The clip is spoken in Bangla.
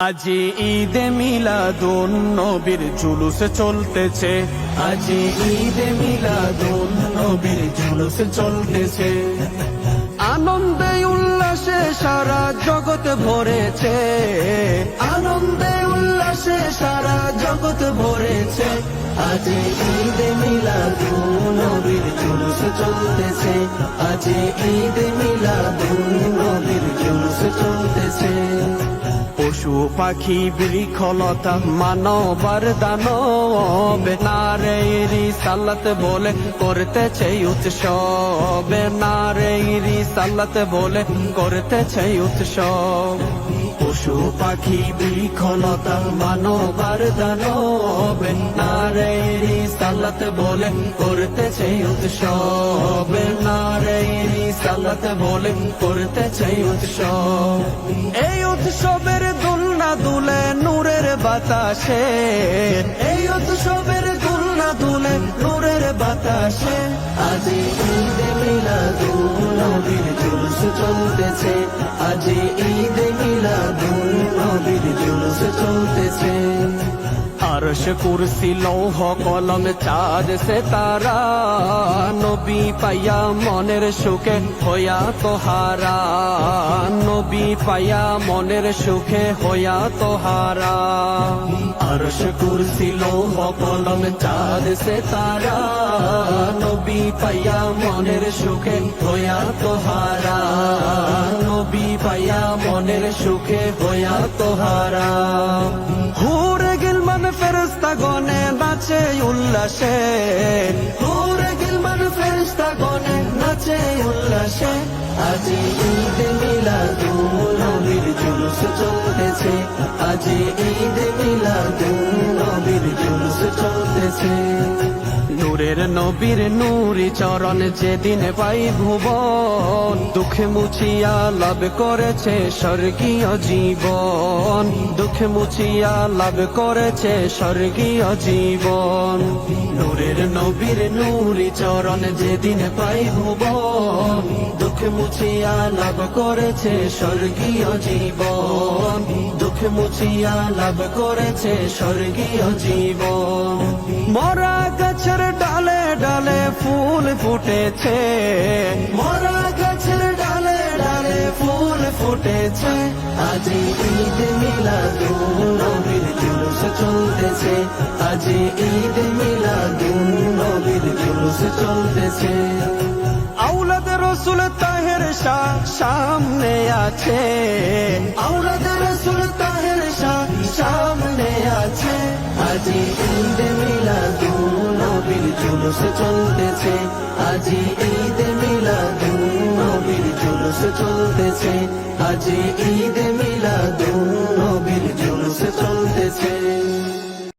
আজি ঈদে মিলাদুন নবীর জুলুস চলতেছে, আজি ঈদে মিলাদুন নবীর জুলুস চলতেছে। আনন্দে উল্লাসে সারা জগৎ ভরেছে, আনন্দে উল্লাসে সারা জগৎ ভরেছে। আজি ঈদে মিলাদুন নবীর জুলুস চলতেছে, আজি ঈদে মিলাদুন নবীর জুলুস চলতেছে। পশু পাখি বৃক্ষলতা মানবার দানব নারে রিসালাত বলে করতেছে উৎসব, নারে রিসালাত বলে করতেছে উৎসব। পশু পাখি বৃক্ষলতা মানবার দানব নারে রিসালাত বলে করতেছে উৎসব, নারে রিসালাত বলে করতেছে উৎসব। এই উৎসবের দুলনা দুলে নূরের বাতাসে, এই উৎসবের দুলনা দুলে নূরের বাতাসে। আজি ঈদে মিলাদুন নবীর জুলুস চলতেছে, আজি ঈদে মিলাদুন নবীর জুলুস চলতেছে। আরশ কুরসি লৌহ কলম চাঁদ সিতারা নবী পাইয়া মনের সুখে হইয়া তোহারা, নবী পাইয়া মনের সুখে হইয়া তোহারা। আরশ কুরসি লৌহ কলম চাঁদ সিতারা নবী পাইয়া মনের সুখে হইয়া তোহারা, নবী পাইয়া মনের সুখে হইয়া তোহারা। হুরে গিলমান ফেরেশতা গনে নাচে উল্লাসে, হুরে গিলমান ফেরেশতা গনে নাচে উল্লাসে। আজি ঈদে মিলাদুন নবীর জুলুস চলতেছে, আজি ঈদে মিলাদুন নবীর জুলুস চলতেছে। নূরের নবীর নূরি চরণ যেদিন পাই ভুবন, দুঃখে মুছিয়া লাভ করেছে স্বর্গীয় জীবন, দুঃখে মুছিয়া লাভ করেছে স্বর্গীয় জীবন। নূরের নবীর নূরি চরণ যেদিন পাই ভুবন, দুঃখে মুছিয়া লাভ করেছে স্বর্গীয় জীবন, দুঃখে মুছিয়া লাভ করেছে স্বর্গীয় জীবন। মরা গাছের ডালে ডালে ফুল ফুটেছে, মরা গাছের ডালে ডালে ফুল ফুটেছে। আজি ঈদে মিলাদুন নবীর জুলুস চলতেছে, আজি ঈদে মিলাদুন নবীর জুলুস চলতেছে। আওলাদ রসুল তাহের শাহ সামনে আছে, আওলাদ রসুল তাহের শাহ সামনে আছে। আজি ঈদে মিলাদুন নবীর জুলুস চলতেছে, আজি ঈদে মিলাদুন নবীর জুলুস চলতেছে, আজি ঈদে মিলাদুন